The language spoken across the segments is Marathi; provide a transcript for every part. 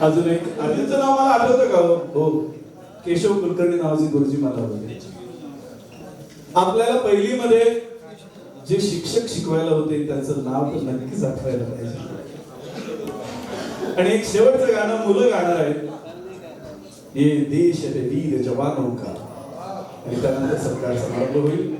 अजून एक त्यांचं नाव मला आठवतं का हो? केशव कुलकर्णी नावाचे गुरुजी मला होते. आपल्याला पहिलीमध्ये जे शिक्षक शिकवायला होते त्यांचं नाव तर नक्कीच आठवायला पाहिजे. आणि एक शेवटचं गाणं मुलं गाणार आहेत, ये देश है वीर जवानों का, आणि त्यानंतर सरकार समाप्त होईल.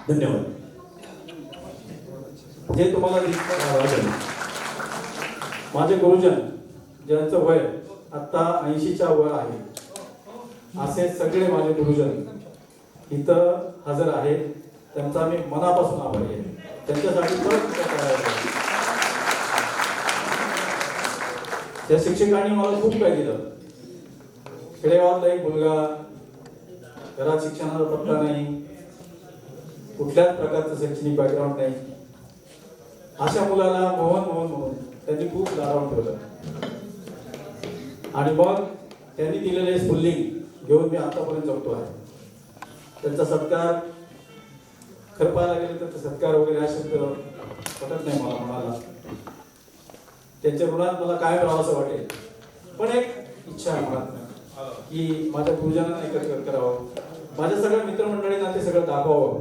धन्यवाद. जे तुम्हाला दिसतं माझे गुरुजन ज्यांचं वय आता 80च्या वर आहे, असे सगळे माझे गुरुजन इथं हजर आहेत. त्यांचा मी मनापासून आभारी आहे. त्यांच्यासाठी त्या शिक्षकांनी मला खूप काही दिलं. खेडेगावातला एक मुलगा, घरात शिक्षणाचा पत्ता नाही, कुठल्याच प्रकारचं शैक्षणिक बॅकग्राऊंड नाही, अशा मुलाला मोहन त्यांनी खूप लाडावून ठेवलं. आणि मग त्यांनी दिलेले स्फुल्लिंग घेऊन मी आतापर्यंत जगतो आहे. त्यांचा सत्कार खरं पाहायला गेलं तर सत्कार वगैरे हा शब्द पटत नाही मला म्हणाला. त्यांच्या ऋणात मला काय करावं असं वाटेल, पण एक इच्छा आहे मनात की माझ्या गुरुजनांना एकत्र करावं, माझ्या सगळ्या मित्रमंडळींना ते सगळं दाखवावं.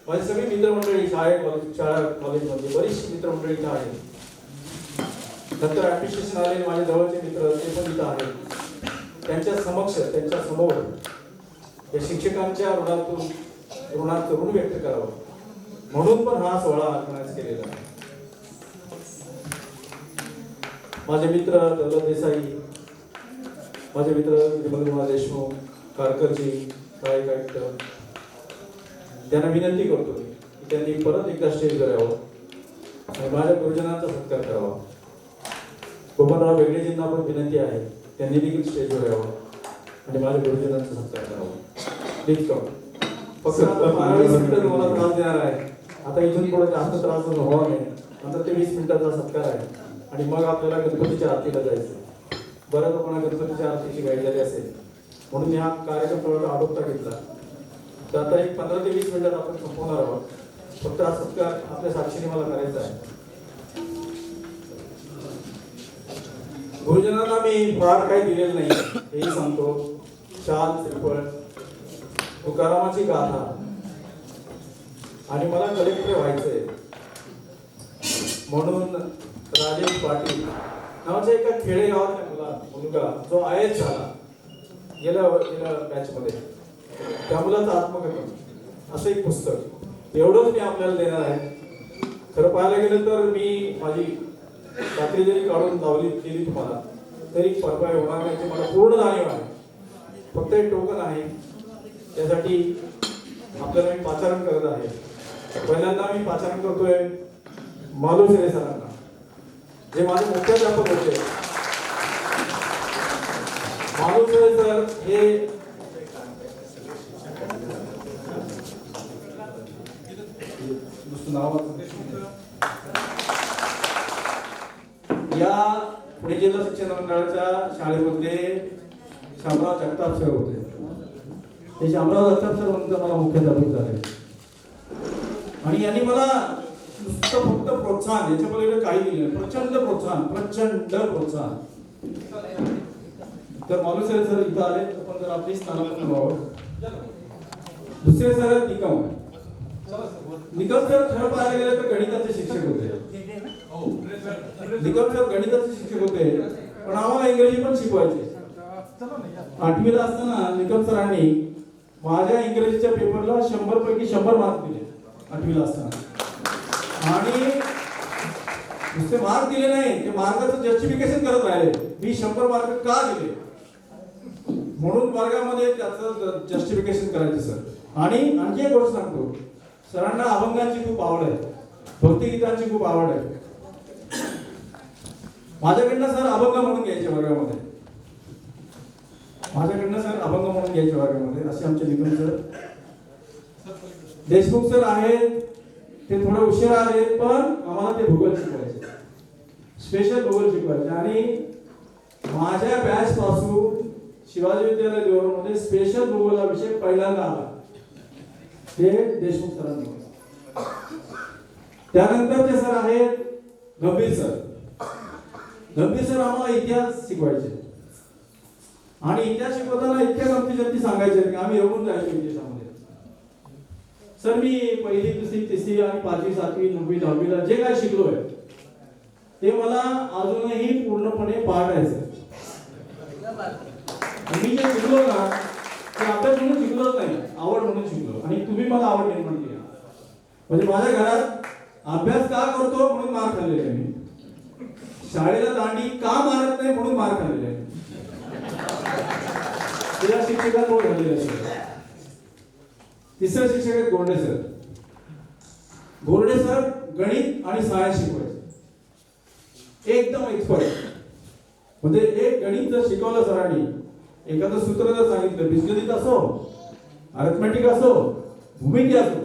माझी सगळी मित्रमंडळी शाळा कॉलेजमध्ये बरीचशी मित्रमंडळी इथं आहेत. नंतर ऍडमिनिस्ट्रेशन आले माझे जवळचे मित्र ते पण इथं आहेत. त्यांच्या समक्ष त्यांच्या समोर या शिक्षकांच्या ऋणात ऋण व्यक्त करावं म्हणून पण हा सोहळा ऑर्गनाइज केलेला आहे. माझे मित्र दौलत देसाई, माझे मित्र विमल कुमार देशमुख, कारकरजी, साई काटकर, त्यांना विनंती करतो मी की त्यांनी परत एकदा स्टेजवर यावं आणि माझ्या गुरुजनांचा सत्कार करावा. गोपालराव वेगळेजींना पण विनंती आहे, त्यांनी देखील स्टेजवर यावं आणि माझ्या गुरुजनांचा सत्कार करावा. Please come. फक्त 15-20 मिनिटं तुम्हाला त्रास देणार आहे. आता इथून पुढे जास्त त्रास होणार नाही. नंतर ते 20 मिनिटाचा सत्कार आहे आणि मग आपल्याला गणपतीच्या आरतीला जायचं. बरं लोकांना गणपतीच्या आरतीची गाडी झाली असेल म्हणून मी हा कार्यक्रम थोडा आडोपता घेतला. तर आता एक 15 ते 20 मिनिटात आपण संपवणार आहोत. फक्त हा सत्कार आपल्या साक्षीने मला करायचा आहे. गुरुजनांना मी फार काही दिलेलं नाही हेही सांगतो. शाल, श्रीफळ, तुकारामाची गाथा आणि मला कलेक्टर व्हायचंय म्हणून राजेश पाटील नावाच्या एका खेडेगावातल्या मुलगा जो IAS झाला गेल्या बॅच मध्ये, त्या मुलाचं आत्मकथन असं एक पुस्तक एवढंच मी आपल्याला देणार आहे. खरं पाहायला गेलं तर मी माझी रात्री जरी काढून लावली केली तुम्हाला तरी भरपाई होणार नाही मला पूर्ण जाणीव आहे. फक्त एक टोकन आहे, त्यासाठी आपल्याला मी पाचारण करत आहे. पहिल्यांदा मी पाचारण करतोय मालुसरे सरांना, जे माझे मुख्याध्यापक होते. मालुसरे सर हे या पुणे जिल्हा शिक्षण मंडळाच्या शाळेमध्ये शामराव जगताप सर होते. ते शामराव जगताप सर म्हणून मला मुख्याध्यापक झाले आणि यांनी मला नुसतं फक्त प्रोत्साहन, याच्या पलीकडे काही दिलं, प्रचंड प्रोत्साहन. तर मालुसरे सर इथं आले, आपण जर आपली स्थानापन्न व्हावं. दुसरे सर निकम सर खरं पाहायला गेलं तर गणिताचे शिक्षक होते. निकम सर गणिताचे शिक्षक होते पण आम्हाला इंग्रजी पण शिकवायचे. 8वीला असताना निकम सरांनी माझ्या इंग्रजीच्या पेपरला 100 पैकी 100 मार्क दिले 8वीला असताना. आणि नुसते मार्क दिले नाही, ते मार्काचं जस्टिफिकेशन करत राहिले. मी 100 मार्क का दिले म्हणून वर्गामध्ये त्याचं जस्टिफिकेशन करायचे सर. आणि आणखी एक गोष्ट सांगतो, सरांना अभंगांची खूप आवड आहे, भक्तिगीतांची खूप आवड आहे. माझ्याकडनं सर अभंग म्हणून घ्यायचे वर्गामध्ये, असे आमचे निकम सर. देशमुख सर आहेत, ते थोडे उशीर आले पण आम्हाला ते भूगोल शिकवायचे, स्पेशल भूगोल शिकवायचे. आणि माझ्या बॅच पासून शिवाजी विद्यालय देवळमध्ये स्पेशल भूगोल हा विषय पहिल्यांदा आला, ते देशमुख सरांनी. त्यानंतरचे सर आहेत गंभीर सर. गंभीर सर आम्हाला इतिहास शिकवायचे आणि इतिहास शिकवताना इतक्या गमती सांगायचे की आम्ही रमून जायचो इतिहासामध्ये. सर मी पहिली, दुसरी, तिसरी आणि 5वी, 7वी, 9वी, 10वीला जे काय शिकलोय ते मला अजूनही पूर्णपणे पाठ आहे सर. मी जे शिकलो ना ते अभ्यास म्हणून शिकलोच नाही, आवड म्हणून शिकलो. आणि तुम्ही मला आवड निर्माण केली. म्हणजे माझ्या घरात अभ्यास का करतो म्हणून मार खाल्लेला आहे मी, शाळेला दांडी का मारत नाही म्हणून मार खाल्लेला आहे. तिला शिक्षकांमुळे झालेलं आहे. तिसरे शिक्षक आहेत गोरडे सर. गोरडे सर गणित आणि सायन्स शिकवायचे, एकदम एक्सपर्ट. म्हणजे एक गणित जर शिकवलं सरांनी, एखादं सूत्र जर सांगितलं, बीजगणित असो, अरिथमेटिक असो, भूमिती असो,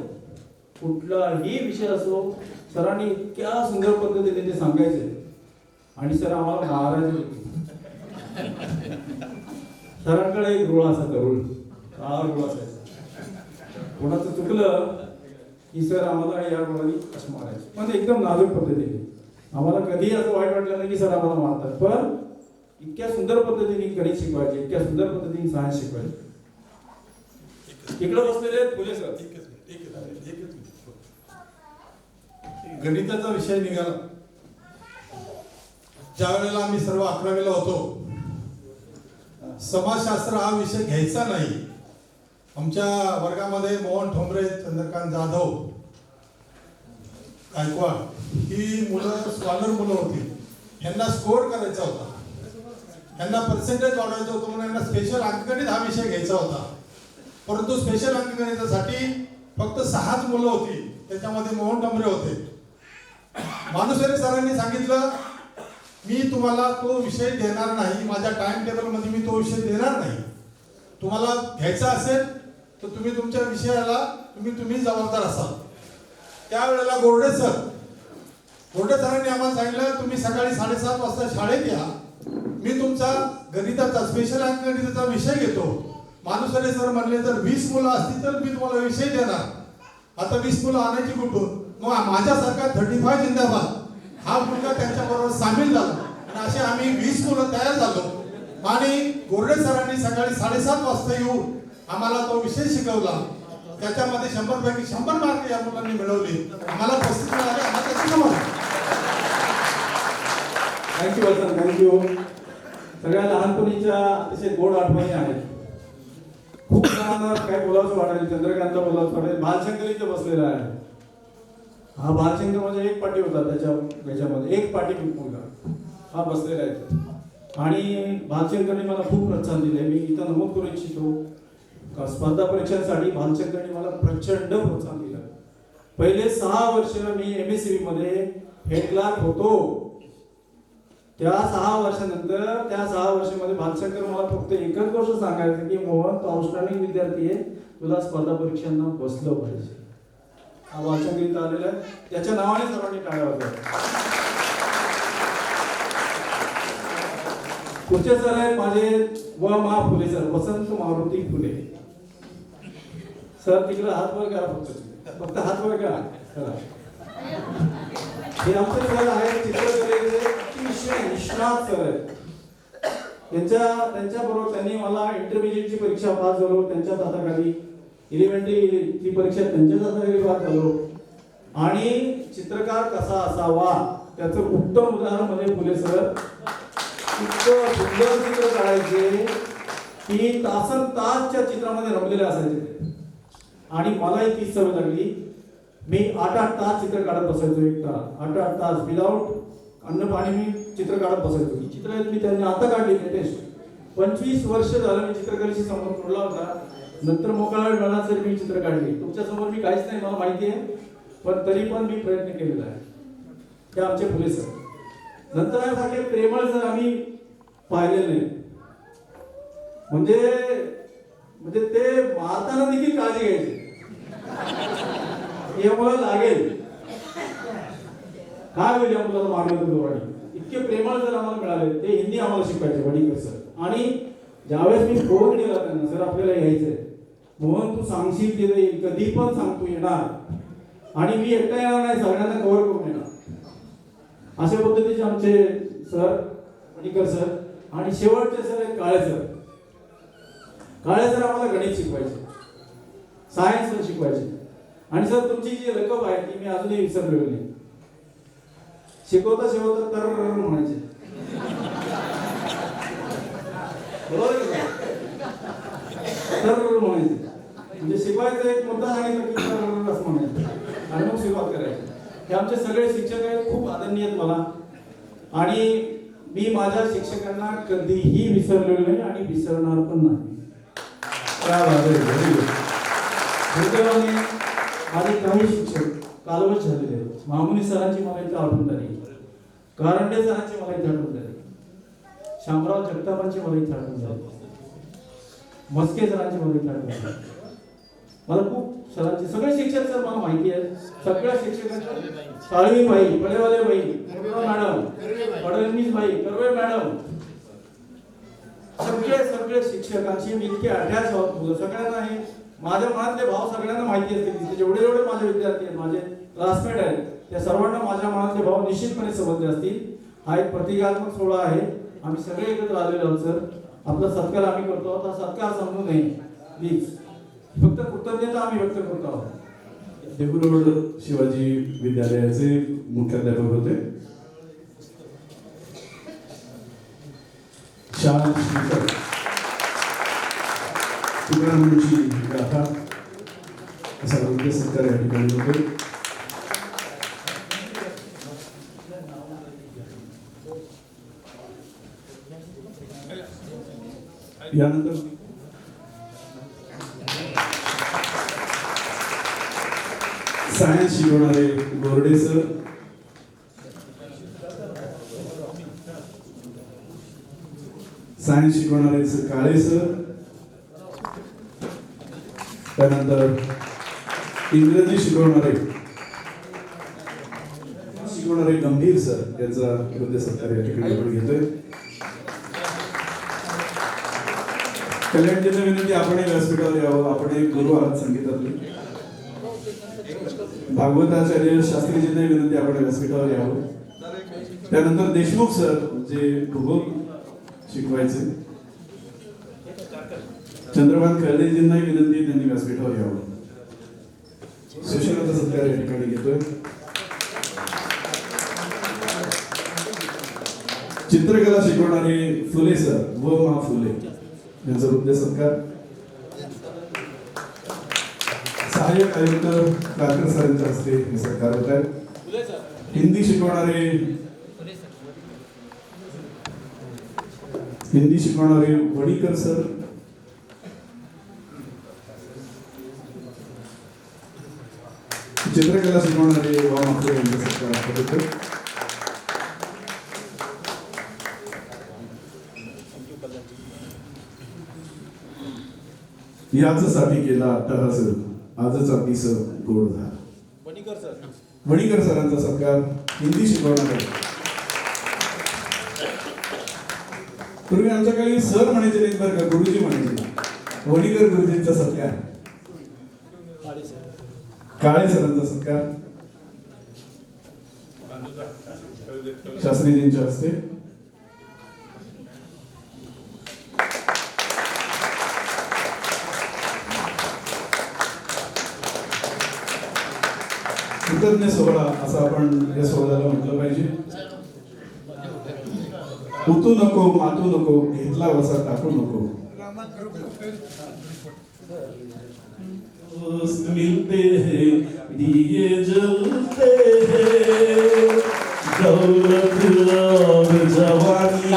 कुठलाही विषय असो, सरांनी इतक्या सुंदर पद्धतीने ते सांगायचे. आणि सर आम्हाला मारायचे. सरांकडे एक रुळ असायचा, रुळ असायचा. कोणाचं चुकलं की सर आम्हाला या गोळाने असं मारायचं, पण एकदम नाजूक पद्धतीने. आम्हाला कधीही असं वाईट वाटलं नाही की सर आम्हाला मारतात, पण इतक्या सुंदर पद्धतीने गणित शिकवायचे, इतक्या सुंदर पद्धतीने सायन्स शिकवायचे. इकडे बसलेले आहेत फुले सर. गणिताचा विषय निघाला. ज्या वेळेला आम्ही सर्व 11वीला होतो, समाजशास्त्र हा विषय घ्यायचा नाही. आमच्या वर्गामध्ये मोहन ठोंबरे, चंद्रकांत जाधव, गायकवाड ही मुलं स्कॉलर मुलं होती. यांना स्कोर करायचा होता, यांना पर्सेंटेज वाढवायचं होतं, म्हणून यांना स्पेशल अंकगणित हा विषय घ्यायचा होता. परंतु स्पेशल अंकगणितासाठी फक्त 6च मुलं होती, त्याच्यामध्ये मोहन ठोंबरे होते. मानुसरे सरांनी सांगितलं, मी तुम्हाला तो विषय देणार नाही, माझ्या टाइम टेबलमध्ये मी तो विषय देणार नाही. तुम्हाला घ्यायचा असेल तर तुम्ही तुमच्या विषयाला तुम्ही जबाबदार असाल. त्यावेळेला गोरडे सरांनी आम्हाला सांगितलं, तुम्ही सकाळी 7:30 वाजता शाळेत या, मी तुमचा गणिताचा स्पेशल अंकगणिताचा विषय घेतो. मानुसरे सर म्हणले, जर 20 मुलं असतील तर मी तुम्हाला विषय देणार. आता 20 मुलं आणायची कुठून? मग माझ्यासारखा 35 जिंदाबाद हा मुलगा त्यांच्याबरोबर सामील झाला आणि असे आम्ही 20 मुलं तयार झालो. आणि गोरडे सरांनी सकाळी 7:30 वाजता येऊन आम्हाला तो विषय शिकवला. त्याच्यामध्ये 100 पैकी 100 मार्क या मुलांनी मिळवले. आम्हाला 35 मिळाले. थँक्यू वसंत, थँक्यू. सगळ्या लहानपणीच्या अतिशय गोड आठवणी आहेत. खूप जणांना काय बोलावंसं वाटेल, चंद्रकांतला बोलावंसं वाटेल, बालशंकरीचं बसलेला आहे. हा बालशंकर म्हणजे एक पाठी होता, त्याच्यामध्ये एक पाठी मुलगा हा बसलेला आहे. आणि बालशंकरने मला खूप प्रोत्साहन दिले. मी इथं नमूद करू इच्छितो, स्पर्धा परीक्षांसाठी बालशंकरने मला प्रचंड प्रोत्साहन दिलं. पहिले 6 वर्ष मी MSCB मध्ये हेड क्लार्क होतो. त्या 6 वर्षानंतर त्या 6 वर्षामध्ये बालशंकर मला फक्त एकच गोष्ट सांगायचं की मोहन, तो आउटस्टँडिंग विद्यार्थी आहे, तुला स्पर्धा परीक्षांना बसलं पाहिजे. हा बालशंकर इथं आलेला आहे, त्याच्या नावाने सर्वांनी टाळ्या वाजवा. पुढचे सर आहेत माझे मा फुले सर, वसंत मारुती फुले सर. तिकडे हात वर करा, फक्त हात वर करा. हे आमचे सर आहेत चित्रकलेचे अतिशय निष्णात सर आहेत. त्यांच्याबरोबर त्यांनी मला इंटरमिजिएटची परीक्षा पास झालो त्यांच्याच हाताखाली, एलिमेंटरीची परीक्षा त्यांच्याच हाताखाली पास झालो. आणि चित्रकार कसा असावा त्याचं उत्तम उदाहरण म्हणजे फुले सर. इतकं सुंदर चित्र काढायचे की तासन तासच्या चित्रामध्ये रमलेले असायचे ते. आणि मलाही तीच सवय लागली. मी 8-8 तास चित्र काढत बसायचो, 1 तास 8-8 तास विदाऊट अन्न पाणी मी चित्र काढत बसायचो. ही चित्र मी त्यांनी आता काढली लेटेस्ट. 25 वर्ष झालं मी चित्रकलेशी संबंध जोडला होता. नंतर मोकळा वेळ मिळाला तरी मी चित्र काढली. तुमच्या समोर मी काहीच नाही, मला माहिती आहे, पण तरी पण मी प्रयत्न केलेला आहे. हे आमचे फुले सर. नंतर यासाठी प्रेमळ सर आम्ही पाहिलेले नाही. म्हणजे ते मारताना देखील काळजी घ्यायची, हे मला लागेल काय होईल या मुलाला मारलं दोघांनी. इतके प्रेमळ जर आम्हाला मिळाले. ते हिंदी आम्हाला शिकवायचे वडीकर सर. आणि ज्यावेळेस मी फोन केला त्यांना, सर आपल्याला यायचंय, मोहन तू सांगशील ते येईल, कधी पण सांग तू येणार, आणि मी एकटा येणार नाही, सगळ्यांना कव्हर करून येणार. अशा पद्धतीचे आमचे सर वडीकर सर. आणि शेवटचे सर आहेत काळे सर. काळे सर आम्हाला गणित शिकवायचे, सायन्स पण शिकवायचे. आणि सर तुमची जी रक्कम आहे ती मी अजूनही विसरलेलो नाही. शिकवता तर म्हणायचे, बरोबर तर म्हणायचे. म्हणजे शिकवायचं एक मुद्दा सांगितलं की असं म्हणायचं आणि मग सुरुवात करायची. हे आमचे सगळे शिक्षक आहेत, खूप आदरणीय आहेत मला. आणि मी माझ्या शिक्षकांना कधीही विसरलेलो नाही आणि विसरणार पण नाही. दुर्दैवाने माझे काही शिक्षक कालवश झालेले आहेत. मामुनी सरांची मला इथे आठवण झाली, कारंडे सरांची मला इथे आठवण झाली, शामराव जगतापांची मला इथे आठवण झाली, मस्के सरांची मला इथे आठवण झाली. मला खूप सरांचे सगळे शिक्षक सर मला माहिती आहेत. सगळ्या शिक्षकांचे साळवीबाई, पडेवालेबाई, मॅडम, फडणवीस बाई, कर्वे मॅडम, सगळे शिक्षकांची मी इतके अटॅच आहोत. सगळ्यांना हे माझ्या मनातले भाव सगळ्यांना माहिती असते. जेवढे जेवढे माझे विद्यार्थी आहेत, माझे क्लासमेट आहेत, त्या सर्वांना माझ्या मनातले भाव निश्चितपणे समजले असतील. हा एक प्रतिकात्मक सोहळा आहे. आम्ही सगळे एकत्र आलेलो आहोत सर. आपला सत्कार आम्ही करतो आहोत. हा सत्कार समजू नये प्लीज. फक्त कृतज्ञता आम्ही व्यक्त करतो आहोत. देहू शिवाजी विद्यालयाचे मुख्याध्यापक होते शाळा तुकारामांची गाथा असा योग्य सत्कार या ठिकाणी होते. यानंतर सायन्स शिकवणारे गोरडे सर, सायन्स शिकवणारे काळे सर, त्यानंतर इंग्रजी शिकवणारे गंभीर सर यांचा योग्य सत्कार या ठिकाणी आपण घेतोय. कल्याणजींना विनंती, आपण व्यासपीठावर यावं. आपण गुरु आहात संगीतातले. भागवताचार्य शास्त्रीजींना विनंती, आपण व्यासपीठावर यावं. त्यानंतर देशमुख सर जे भूगोल शिकवायचे, चंद्रकांत खर्डेजींना विनंती, त्यांनी व्यासपीठावर यावं. सुशीलाचा सत्कार या ठिकाणी घेतोय. चित्रकला शिकवणारे फुले सर व मा फुले यांचा हृदय सत्कार. सहाय्यक आयुक्त काकर सरांच्या हस्ते हे सत्कार होत आहे. हिंदी शिकवणारे वडीकर सर, चित्रकला शिकवणारे वा माखरे यांचा सत्कार होतो. याचसाठी केला अट्टहास आजचा दिस गोड झाला. वणीकर सरांचा सत्कार. हिंदी शिकवणार आहे. पूर्वी आमच्या काही सर म्हणायचे नाहीत बरं का, गुरुजी म्हणायचे. वणीकर गुरुजींचा सत्कार. काळे सरांचा सत्कार शास्त्रीजींच्या हस्ते. कृतज्ञ सोहळा असं आपण या सोहळ्याला म्हटलं पाहिजे. उतू नको, मातू नको, घेतला वसा टाकू नको. मिलते हैं दिए जलते हैं, दौलत और जवानी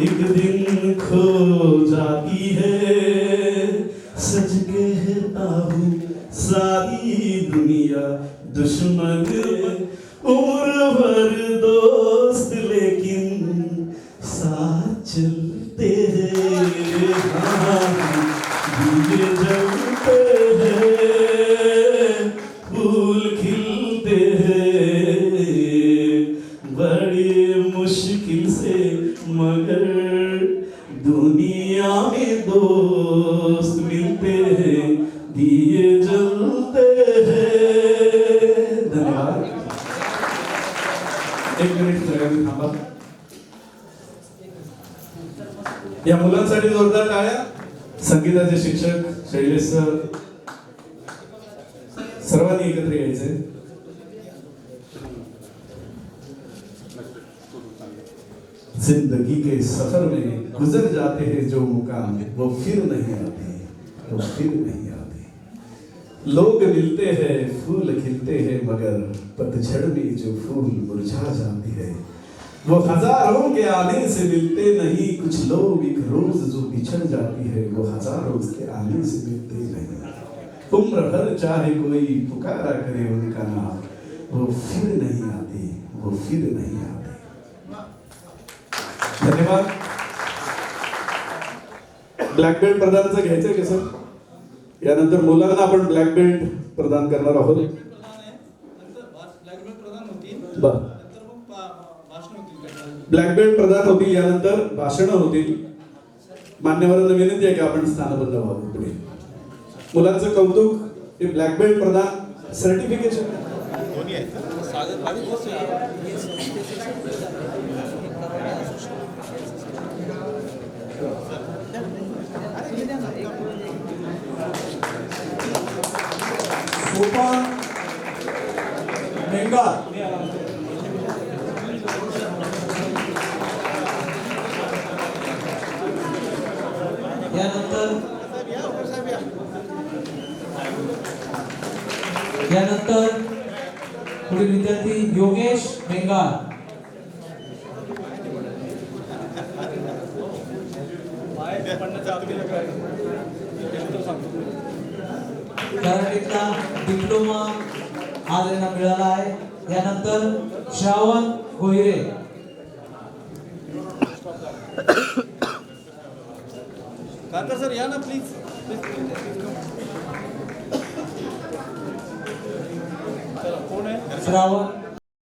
एक दिन खो जाती है. सज कहता हूँ सारी दुनिया दुश्मन, उम्र भर दोस्त लेकिन साथ चलते हैं. दिए जलते हैं, फूल खिलते हैं, बड़ी मुश्किल से मगर दुनिया में दोस्त मिलते हैं, दिए जलते हैं. धन्यवाद. एक मिनिट सगळ्यांनी थांबा. या मुलांसाठी जोरदार टाळ्या. संगीताचे शिक्षक शैलेश सर, सर्वांनी एकत्र यायचे. जिंदगी के सफर में गुजर जाते हैं जो मुकाम, वो फिर नहीं आते, वो फिर नहीं आते. लोग मिलते हैं, फूल खिलते हैं, मगर पतझड़ में जो फूल मुरझा जाते हैं, वो हजारों के आने से मिलते नहीं. कुछ लोग एक रोज जो बिछड़ जाती है, वो हजारों के आने से मिलते नहीं. उम्र भर चाहे कोई पुकारा करे उनका नाम, वो फिर नहीं आते, वो फिर नहीं आते. धन्यवाद. ब्लॅक बेल्ट प्रदानाचं घ्यायचंय का सर? यानंतर मुलांना आपण ब्लॅक बेल्ट प्रदान करणार आहोत. ब्लॅक बेल्ट प्रदान होतील, यानंतर भाषण होतील. मान्यवरांना विनंती आहे की आपण स्थानबद्ध व्हावं पुढे. मुलांचं कौतुक हे ब्लॅक बेल्ट प्रदान सर्टिफिकेशन. सोपान मेंगा यानंतर पुढील विद्यार्थी योगेश मेंगार. कराटेचा डिप्लोमा आज यांना मिळाला आहे. यानंतर श्रावण गोहिरे. सर या ना प्लीज. श्रावण